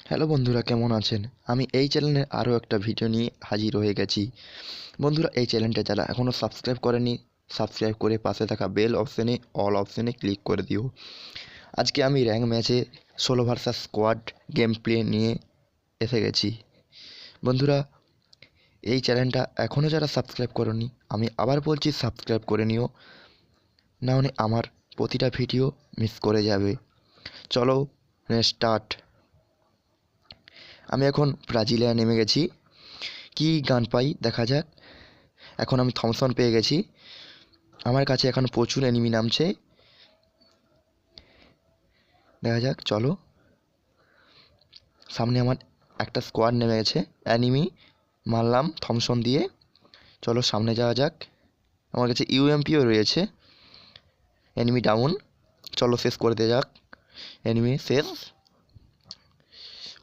Hello বন্ধুরা, কেমন আছেন? আমি এই চ্যানেলে আরও একটা ভিডিও নিয়ে হাজির হয়ে গেছি। বন্ধুরা, এই চ্যানেলটা যারা এখনও সাবস্ক্রাইব করেনি, সাবস্ক্রাইব করে পাশে থাকা বেল অপশানে অল অপশানে ক্লিক করে দিও। আজকে আমি র্যাঙ্ক ম্যাচে 16 ভার্সাস স্কোয়াড গেম প্লে নিয়ে এসে গেছি। বন্ধুরা, এই চ্যানেলটা এখনও যারা সাবস্ক্রাইব করোনি, আমি আবার বলছি সাবস্ক্রাইব করে নিও, নাহলে আমার প্রতিটা ভিডিও মিস করে যাবে। চলো স্টার্ট। আমি এখন ব্রাজিলিয়া নেমে গেছি। কি গান পাই দেখা যাক। এখন আমি থমসন পেয়ে গেছি। আমার কাছে এখন প্রচুর এনিমি নামছে, দেখা যাক। চলো, সামনে আমার একটা স্কোয়াড নেমে গেছে, এনিমি মারলাম থমসন দিয়ে। চলো সামনে যাওয়া যাক। আমার কাছে ইউএমপিও রয়েছে। Enemy down. চলো শেষ করে দেওয়া যাক। এনিমি শেষ।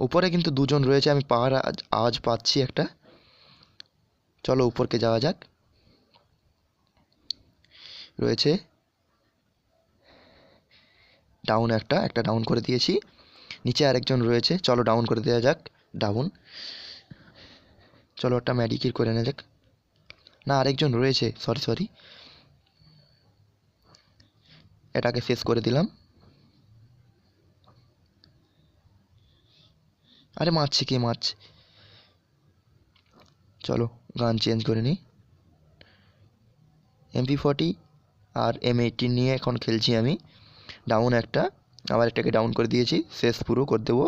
উপরে কিন্তু দুজন রয়েছে, আমি পাহাড় আওয়াজ পাচ্ছি একটা। চলো উপরকে যাওয়া যাক। রয়েছে ডাউন, একটা ডাউন করে দিয়েছি। নিচে আরেকজন রয়েছে, চলো ডাউন করে দেওয়া যাক। ডাউন। চলো একটা মেডিকেট করে নেওয়া যাক। না, আরেকজন রয়েছে, সরি। এটাকে শেষ করে দিলাম। আরে মারছে, কে মারছে? চলো গান চেঞ্জ করে নিই। MP40 আর M18 নিয়ে এখন খেলছি আমি। ডাউন একটা, আবার একটাকে ডাউন করে দিয়েছি, শেষ পুরো করে দেবো।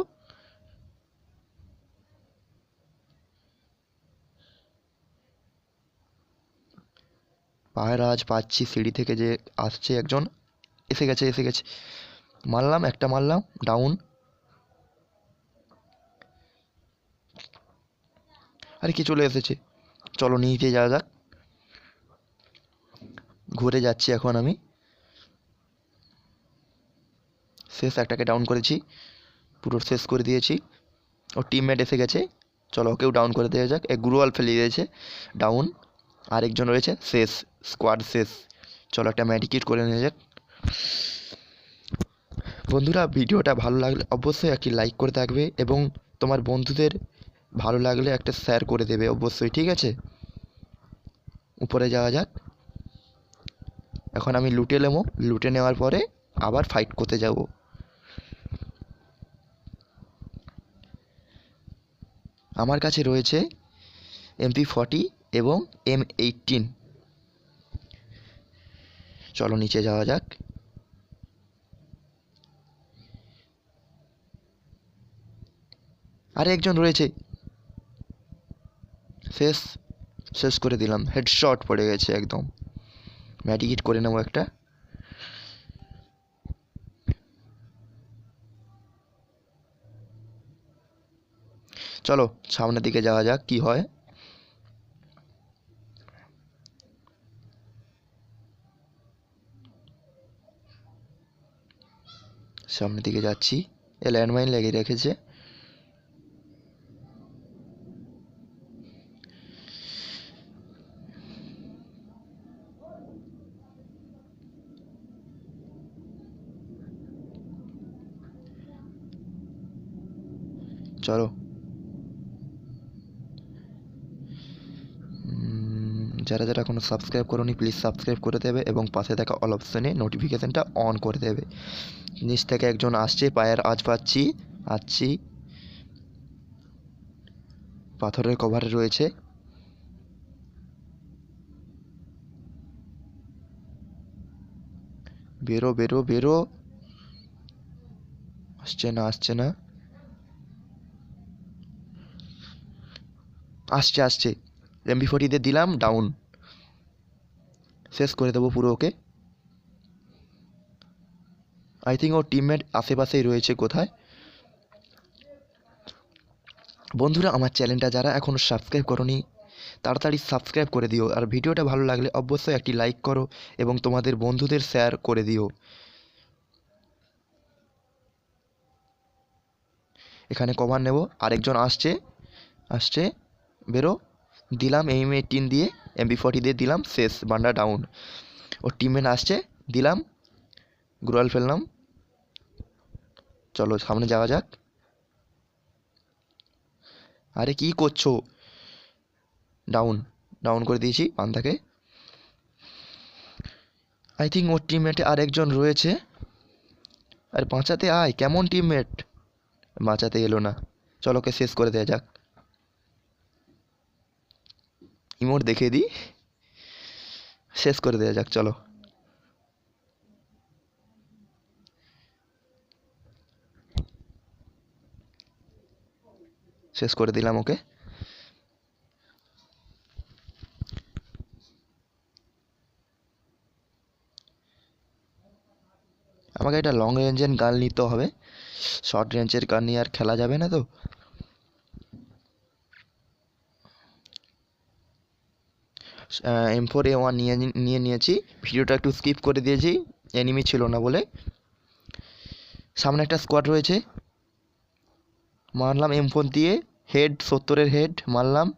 পায়ের আওয়াজ পাচ্ছি সিঁড়ি থেকে, যে আসছে একজন। এসে গেছে। মারলাম, একটা মারলাম, ডাউন। আরে কি চলে এসেছে? চলো নিচে যাওয়া যাক। ঘুরে যাচ্ছি এখন আমি। শেষ একটাকে ডাউন করেছি, পুরো শেষ করে দিয়েছি। ও টিমমেট এসে গেছে, চলো ওকেও ডাউন করে দেওয়া যাক। গ্লুয়াল ফেলে দিয়েছে, ডাউন। আরেকজন রয়েছে, শেষ। স্কোয়াড শেষ। চলো একটা মেডিকেট করে নেওয়া যাক। বন্ধুরা, ভিডিওটা ভালো লাগলে অবশ্যই একটি লাইক করে থাকবে এবং তোমার বন্ধুদের ভালো লাগলে একটা শেয়ার করে দেবে অবশ্যই, ঠিক আছে? উপরে যাওয়া যাক। এখন আমি লুটে নেবো, লুটে নেওয়ার পরে আবার ফাইট করতে যাব। আমার কাছে রয়েছে MP40 এবং M18। চলো নিচে যাওয়া যাক। আরে একজন রয়েছে, শেষ করে দিলাম। হেডশট পড়ে গেছে একদম। মেডিকেট করে নেবো একটা। চলো সামনের দিকে যাওয়া যাক, কি হয়। সামনের দিকে যাচ্ছি। এ ল্যান্ডমাইন লেগে রেখেছে। চলো, যারা এখনও সাবস্ক্রাইব করোনি প্লিজ সাবস্ক্রাইব করে দেবে এবং পাশে থাকা অল অপশানে নোটিফিকেশানটা অন করে দেবে। নিচ থেকে একজন আসছে, পায়ের আওয়াজ পাচ্ছি। পাথরের কভারে রয়েছে। বেরো। আসছে না। আসছে। MP40 দিয়ে দিলাম, ডাউন। শেষ করে দেবো পুরো ওকে। আই থিঙ্ক ওর টিমমেট আশেপাশেই রয়েছে কোথায়। বন্ধুরা, আমার চ্যানেলটা যারা এখনও সাবস্ক্রাইব করোনি তাড়াতাড়ি সাবস্ক্রাইব করে দিও, আর ভিডিওটা ভালো লাগলে অবশ্যই একটি লাইক করো এবং তোমাদের বন্ধুদের শেয়ার করে দিও। এখানে কভার নেব। আরেকজন আসছে। বেরো। দিলাম M18 দিয়ে, MP40 দিয়ে দিলাম, শেষ। বান্ডা ডাউন। ওর টিমমেট আসছে, দিলাম, গ্রোয়াল ফেললাম। চলো সামনে যাওয়া যাক। আরে কি করছো? ডাউন ডাউন করে দিয়েছি পান্তাকে। আই থিঙ্ক ওর টিমমেটে আরেকজন রয়েছে। আর বাঁচাতে আয়, কেমন টিমমেট! বাঁচাতে এলো না। চলো ওকে শেষ করে দেওয়া যাক। ইমোট দেখিয়ে দিই, শেষ করে দেওয়া যাক চলো। শেষ করে দিলাম ওকে। আমাকে একটা লং রেঞ্জের গান নিতে হবে, শর্ট রেঞ্জের গান নিয়ে আর খেলা যাবে না তো। M4A1 নিয়েছি। ভিডিওটা একটু স্কিপ করে দিয়েছি, এনিমি ছিল না বলে। সামনে একটা স্কোয়াড রয়েছে, মারলাম M4 দিয়ে হেড, 70-এর হেড মারলাম,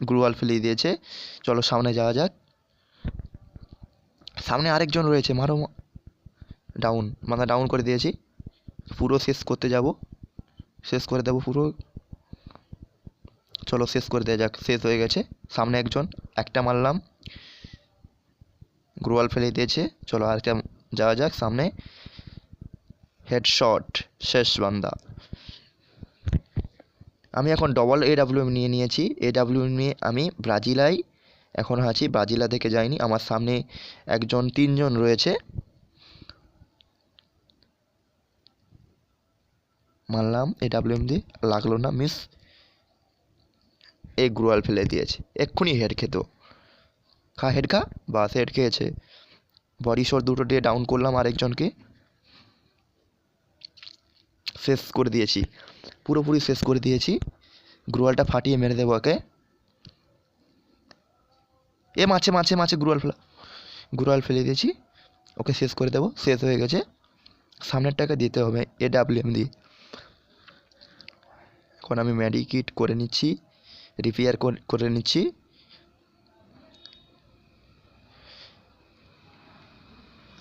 গ্লুয়াল ফেলিয়ে দিয়েছে। চলো সামনে যাওয়া যাক। সামনে আরেকজন রয়েছে, মারো। ডাউন, মাথা ডাউন করে দিয়েছি। পুরো শেষ করতে যাব, শেষ করে দেবো পুরো। চলো শেষ করে দেওয়া যাক, শেষ হয়ে গেছে। সামনে একজন, একটা মারলাম, গ্লুয়াল ফেলে দিয়েছে। চলো আরেকটা যাওয়া যাক সামনে। হেডশট, শেষ বান্দা। আমি এখন ডবল AWM নিয়ে নিয়েছি। AWM নিয়ে আমি ব্রাজিলায় এখন আছি, ব্রাজিলা থেকে যাইনি। আমার সামনে একজন, তিনজন রয়েছে। মারলাম AWM দিয়ে, লাগলো না, মিস। গ্রুয়াল ফেলে দিয়েছে, এক্ষুনি হেড খেত। খা হেড খা, বাস হেড খেয়েছে। বডি শট দুটো দিয়ে ডাউন করলাম আরেকজনকে, শেষ করে দিয়েছি, পুরোপুরি শেষ করে দিয়েছি। গ্রুয়ালটা ফাটিয়ে মেরে দেবো ওকে। মাছে মাছে মাছে গ্রুয়াল ফেলে দিয়েছি, ওকে শেষ করে দেবো। শেষ হয়ে গেছে। সামনেরটাকে দিতে হবে AWM দিয়ে। এখন আমি মেডিকিট করে নিচ্ছি, রিপেয়ার করে নিচ্ছি।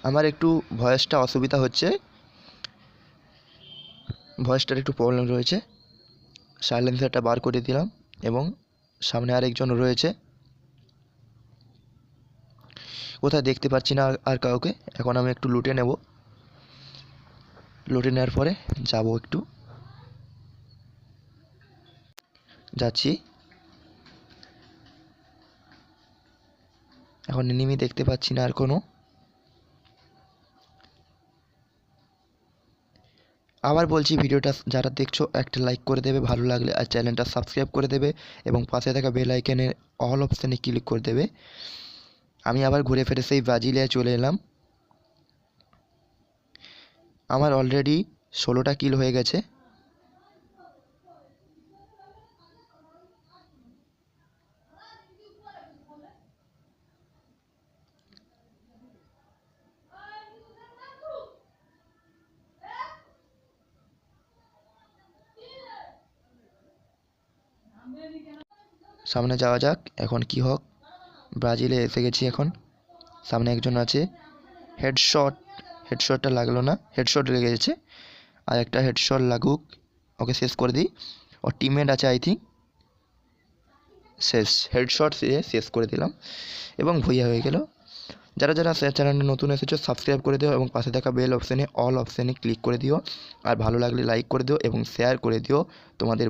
আমার একটু ভয়েসটা অসুবিধা হচ্ছে, ভয়েসটার একটু প্রবলেম রয়েছে। সাইলেন্সারটা বার করে দিলাম এবং সামনে আরেকজন রয়েছে, কোথায় দেখতে পাচ্ছি না আর কাউকে। এখন আমি একটু লুটে নেব, লুটে নেওয়ার পরে যাব, একটু যাচ্ছি। এখন এনিমি দেখতে পাচ্ছি না আর কোনো। আবার বলছি, ভিডিওটা যারা দেখছো একটা লাইক করে দেবে ভালো লাগলে, আর চ্যানেলটা সাবস্ক্রাইব করে দেবে এবং পাশে থাকা বেল আইকনের অল অপশানে ক্লিক করে দেবে। আমি আবার ঘুরে ফিরে সেই ব্রাজিলিয়ায় চলে এলাম। আমার অলরেডি 16টা কিল হয়ে গেছে। সামনে যাওয়া যাক, এখন কি হোক। ব্রাজিলে এসে গেছি এখন। সামনে একজন আছে, হেডশটটা লাগলো না, হেডশট লেগে গেছে। আর একটা হেডশট লাগুক, ওকে শেষ করে দিই। ওর টিমমেট আছে আই থিঙ্ক, শেষ। হেডশট দিয়ে শেষ করে দিলাম এবং ভুইয়া হয়ে গেল। যারা যারা চ্যানেলটা নতুন এসেছো সাবস্ক্রাইব করে দিও এবং পাশে থাকা বেল অপশানে অল অপশানে ক্লিক করে দিও। আর ভালো লাগলে লাইক করে দিও এবং শেয়ার করে দিও তোমাদের